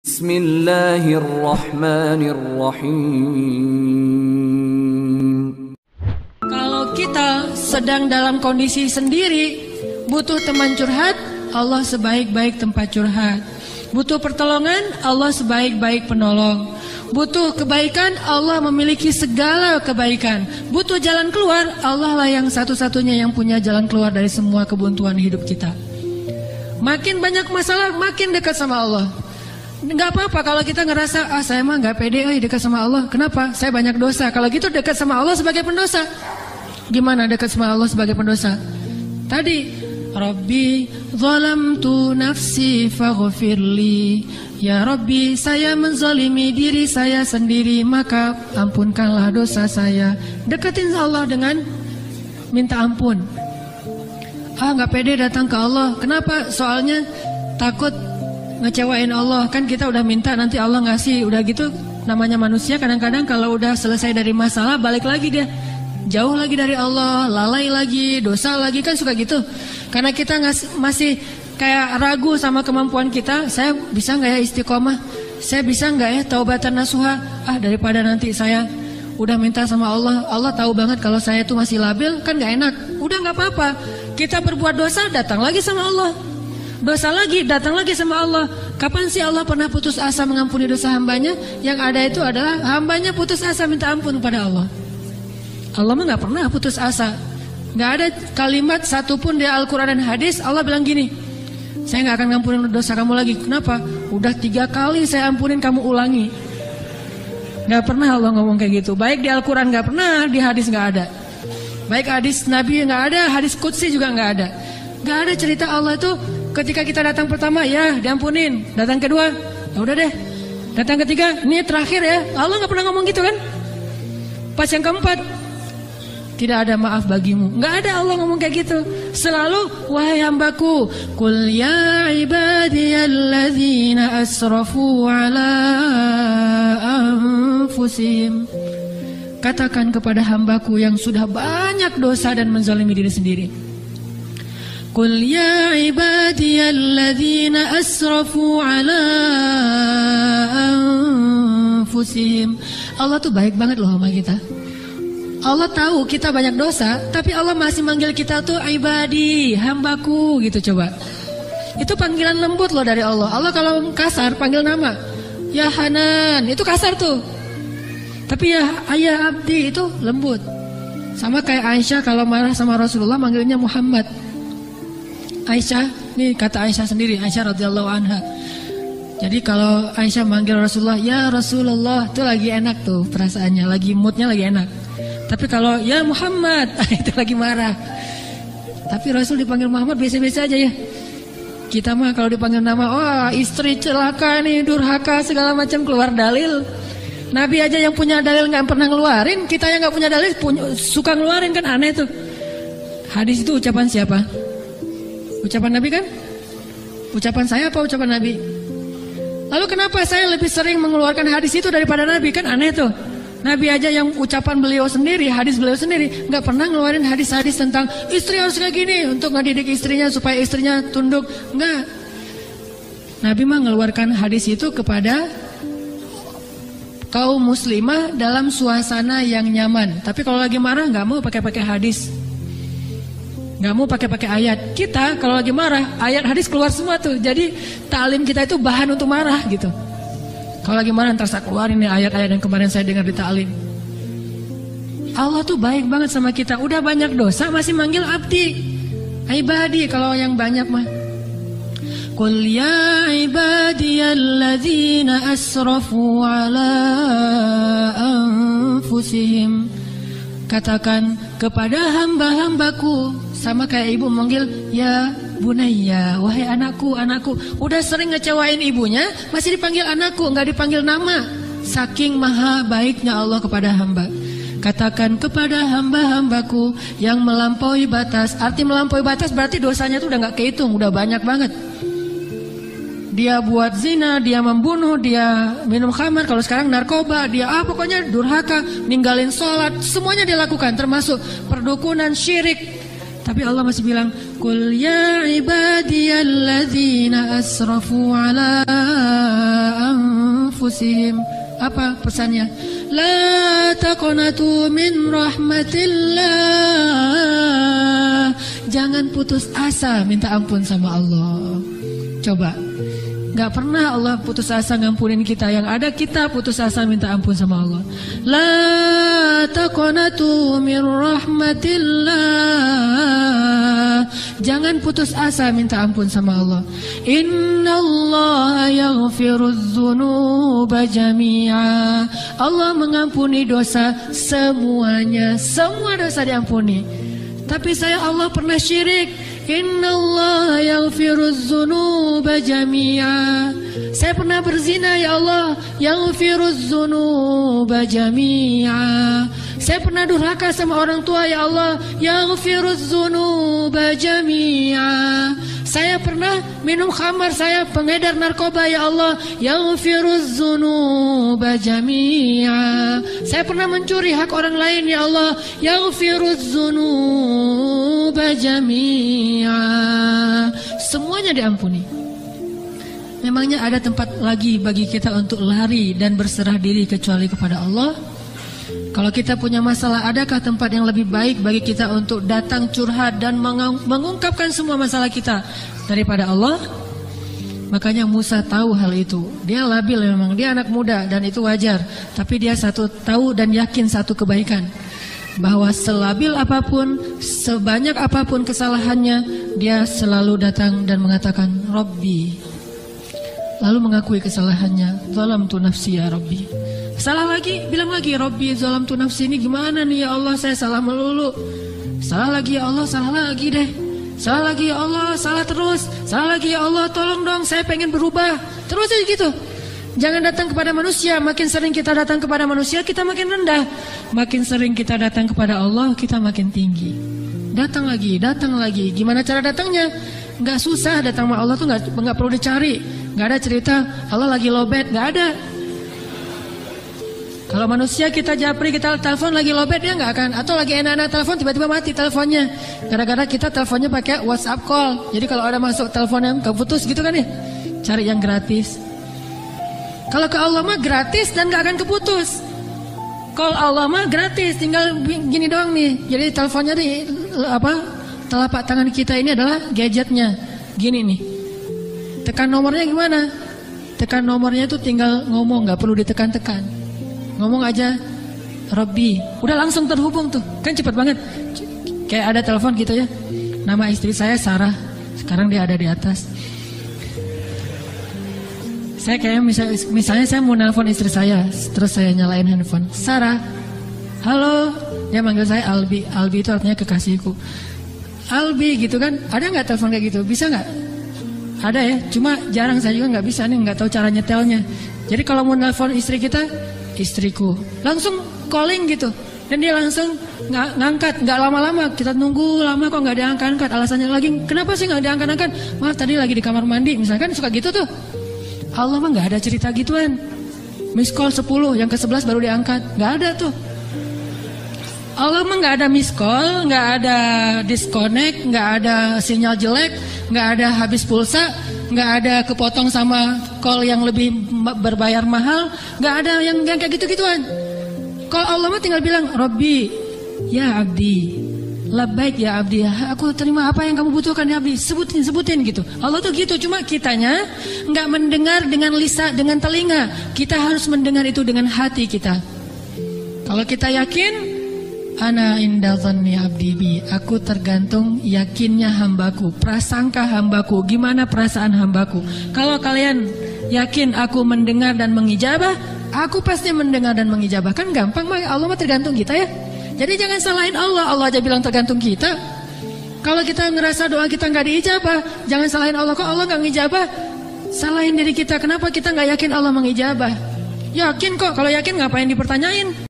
Bismillahirrahmanirrahim. Kalau kita sedang dalam kondisi sendiri, butuh teman curhat, Allah sebaik-baik tempat curhat. Butuh pertolongan, Allah sebaik-baik penolong. Butuh kebaikan, Allah memiliki segala kebaikan. Butuh jalan keluar, Allah lah yang satu-satunya yang punya jalan keluar dari semua kebuntuan hidup kita. Makin banyak masalah, makin dekat sama Allah. Nggak apa-apa kalau kita ngerasa, saya mah nggak pede dekat sama Allah. Kenapa? Saya banyak dosa. Kalau gitu dekat sama Allah sebagai pendosa. Gimana dekat sama Allah sebagai pendosa? Tadi Rabbi zalamtu nafsi faghfirli. Ya Rabbi, saya menzalimi diri saya sendiri, maka ampunkanlah dosa saya. Deketin Allah dengan minta ampun. Nggak pede datang ke Allah. Kenapa? Soalnya takut ngecewain Allah. Kan kita udah minta, nanti Allah ngasih. Udah gitu namanya manusia, kadang-kadang kalau udah selesai dari masalah, balik lagi dia jauh lagi dari Allah, lalai lagi, dosa lagi, kan suka gitu. Karena kita masih kayak ragu sama kemampuan kita. Saya bisa nggak ya istiqomah? Saya bisa nggak ya taubatan nasuha? Daripada nanti saya udah minta sama Allah, Allah tahu banget kalau saya tuh masih labil, kan nggak enak. Udah nggak apa-apa. Kita berbuat dosa, datang lagi sama Allah. Dosa lagi, datang lagi sama Allah. Kapan sih Allah pernah putus asa mengampuni dosa hambanya? Yang ada itu adalah hambanya putus asa minta ampun kepada Allah. Allah mah gak pernah putus asa. Gak ada kalimat satupun di Al-Quran dan hadis Allah bilang gini, saya gak akan ngampunin dosa kamu lagi. Kenapa? Udah 3 kali saya ampunin, kamu ulangi. Gak pernah Allah ngomong kayak gitu. Baik di Al-Quran gak pernah, di hadis gak ada. Baik hadis Nabi gak ada, hadis Qudsi juga gak ada. Gak ada cerita Allah itu ketika kita datang pertama, ya diampunin. Datang kedua, ya udah deh. Datang ketiga, ini terakhir ya. Allah gak pernah ngomong gitu kan. Pas yang keempat, tidak ada maaf bagimu. Nggak ada Allah ngomong kayak gitu. Selalu, wahai hambaku, qul ya ibadiyalladzina asrafu ala anfusihim. Katakan kepada hambaku yang sudah banyak dosa dan menzalimi diri sendiri. Qul ya ibadiyalladzina asrafu ala anfusihim. Allah tuh baik banget loh sama kita. Allah tahu kita banyak dosa, tapi Allah masih manggil kita tuh ibadi, hambaku gitu coba. Itu panggilan lembut loh dari Allah. Allah kalau kasar panggil nama, ya Hanan, itu kasar tuh. Tapi ya ayah abdi itu lembut. Sama kayak Aisyah kalau marah sama Rasulullah manggilnya Muhammad. Aisyah, ini kata Aisyah sendiri, Aisyah radhiyallahu anha. Jadi kalau Aisyah manggil Rasulullah, ya Rasulullah, itu lagi enak tuh perasaannya, lagi moodnya lagi enak. Tapi kalau ya Muhammad, itu lagi marah. Tapi Rasul dipanggil Muhammad biasa-biasa aja ya. Kita mah kalau dipanggil nama, istri celaka nih, durhaka segala macam, keluar dalil. Nabi aja yang punya dalil nggak pernah ngeluarin, kita yang nggak punya dalil suka ngeluarin, kan aneh tuh. Hadis itu ucapan siapa? Ucapan Nabi kan? Ucapan saya apa ucapan Nabi? Lalu kenapa saya lebih sering mengeluarkan hadis itu daripada Nabi? Kan aneh tuh. Nabi aja yang ucapan beliau sendiri, hadis beliau sendiri, nggak pernah ngeluarin hadis-hadis tentang istri harus kayak gini untuk ngedidik istrinya supaya istrinya tunduk. Nggak. Nabi mah ngeluarkan hadis itu kepada kaum muslimah dalam suasana yang nyaman. Tapi kalau lagi marah nggak mau pakai hadis, nggak mau pakai ayat. Kita kalau lagi marah, ayat hadis keluar semua tuh. Jadi ta'lim kita itu bahan untuk marah gitu. Kalau lagi marah ntar saya keluarin nih ayat-ayat yang kemarin saya dengar di ta'lim. Allah tuh baik banget sama kita. Udah banyak dosa masih manggil abdi, ibadi. Kalau yang banyak mah, qul ya ibadiyalladzina asrafu ala anfusihim. Katakan kepada hamba-hambaku, sama kayak ibu manggil ya Bunayya, wahai anakku, anakku. Udah sering ngecewain ibunya, masih dipanggil anakku, nggak dipanggil nama. Saking maha baiknya Allah kepada hamba. Katakan kepada hamba-hambaku yang melampaui batas. Arti melampaui batas berarti dosanya tuh udah nggak kehitung, udah banyak banget. Dia buat zina, dia membunuh, dia minum khamar, kalau sekarang narkoba, dia pokoknya durhaka, ninggalin sholat, semuanya dia lakukan, termasuk perdukunan, syirik. Tapi Allah masih bilang, qul ya ibadiyalladzina asrafu ala anfusihim. Apa pesannya? La taqnatu min rahmatillah. Jangan putus asa minta ampun sama Allah. Coba, gak pernah Allah putus asa ngampunin kita. Yang ada kita putus asa minta ampun sama Allah. La taqnatu min rahmatillah. Jangan putus asa minta ampun sama Allah. Innallaha yaghfirudz dzunuba jami'a. Allah mengampuni dosa semuanya. Semua dosa diampuni. Tapi saya Allah pernah syirik. Innallaha yaghfirudz dzunuba jami'a. Saya pernah berzina ya Allah. Yaghfirudz dzunuba jami'a. Saya pernah durhaka sama orang tua ya Allah. Yaghfirudz dzunuba jami'a. Saya pernah minum khamar, saya pengedar narkoba ya Allah. Yaghfirudz dzunuba jami'a. Saya pernah mencuri hak orang lain ya Allah. Yaghfirudz dzunuba jami'a. Semuanya diampuni. Memangnya ada tempat lagi bagi kita untuk lari dan berserah diri kecuali kepada Allah? Kalau kita punya masalah, adakah tempat yang lebih baik bagi kita untuk datang curhat dan mengungkapkan semua masalah kita daripada Allah? Makanya Musa tahu hal itu. Dia labil memang, dia anak muda dan itu wajar. Tapi dia tahu dan yakin satu kebaikan, bahwa selabil apapun, sebanyak apapun kesalahannya, dia selalu datang dan mengatakan Rabbi. Lalu mengakui kesalahannya. Zalamtu nafsi ya Rabbi. Salah lagi, bilang lagi Rabbi zalamtu nafsi, ini gimana nih ya Allah, saya salah melulu. Salah lagi ya Allah, salah lagi deh. Salah lagi ya Allah, salah terus. Salah lagi ya Allah, tolong dong, saya pengen berubah. Terus aja gitu. Jangan datang kepada manusia. Makin sering kita datang kepada manusia, kita makin rendah. Makin sering kita datang kepada Allah, kita makin tinggi. Datang lagi, datang lagi. Gimana cara datangnya? Nggak susah datang sama Allah tuh, nggak perlu dicari. Nggak ada cerita Allah lagi lowbat, nggak ada. Kalau manusia kita japri, kita telepon lagi lowbat, dia nggak akan. Atau lagi enak-enak telepon, tiba-tiba mati teleponnya. Gara-gara kita teleponnya pakai WhatsApp call. Jadi kalau ada masuk telepon yang keputus gitu kan ya, cari yang gratis. Kalau ke Allah mah gratis dan nggak akan keputus. Call Allah mah gratis, tinggal gini doang nih. Jadi teleponnya di telapak tangan kita ini adalah gadgetnya. Gini nih. Tekan nomornya gimana? Tekan nomornya itu tinggal ngomong, nggak perlu ditekan-tekan. Ngomong aja Rabbi, udah langsung terhubung tuh. Kan cepat banget. Kayak ada telepon gitu ya. Nama istri saya Sarah. Sekarang dia ada di atas. Saya kayak misalnya saya mau nelpon istri saya, terus saya nyalain handphone. Sarah, halo. Dia manggil saya Albi. Albi itu artinya kekasihku. Albi gitu kan. Ada nggak telepon kayak gitu? Bisa nggak? Ada ya. Cuma jarang, saya juga nggak bisa nih, nggak tahu cara nyetelnya. Jadi kalau mau nelpon istri kita, istriku, langsung calling gitu, dan dia langsung ngangkat, nggak lama-lama. Kita nunggu lama kok nggak diangkat-angkat. Alasannya lagi, kenapa sih nggak diangkat-angkat? Maaf tadi lagi di kamar mandi, misalkan, suka gitu tuh. Allah mah nggak ada cerita gituan. Miss call 10, yang ke-11 baru diangkat, nggak ada tuh. Allah mah nggak ada miss call, nggak ada disconnect, nggak ada sinyal jelek, nggak ada habis pulsa, nggak ada kepotong sama call yang lebih berbayar mahal, nggak ada yang kayak gitu-gituan. Kalau Allah mah tinggal bilang Rabbi, ya abdi, labbaik ya abdi, aku terima apa yang kamu butuhkan ya abdi, sebutin gitu. Allah tuh gitu, cuma kitanya nggak mendengar dengan lisan, dengan telinga. Kita harus mendengar itu dengan hati kita. Kalau kita yakin, ana inda dhanni abdi bi, aku tergantung yakinnya hambaku, prasangka hambaku. Gimana perasaan hambaku? Kalau kalian yakin aku mendengar dan mengijabah, aku pasti mendengar dan mengijabah. Kan gampang mah, Allah mah tergantung kita ya. Jadi jangan salahin Allah. Allah aja bilang tergantung kita. Kalau kita ngerasa doa kita nggak diijabah, jangan salahin Allah. Kok Allah nggak ngijabah? Salahin diri kita. Kenapa kita nggak yakin Allah mengijabah? Yakin kok. Kalau yakin ngapain dipertanyain?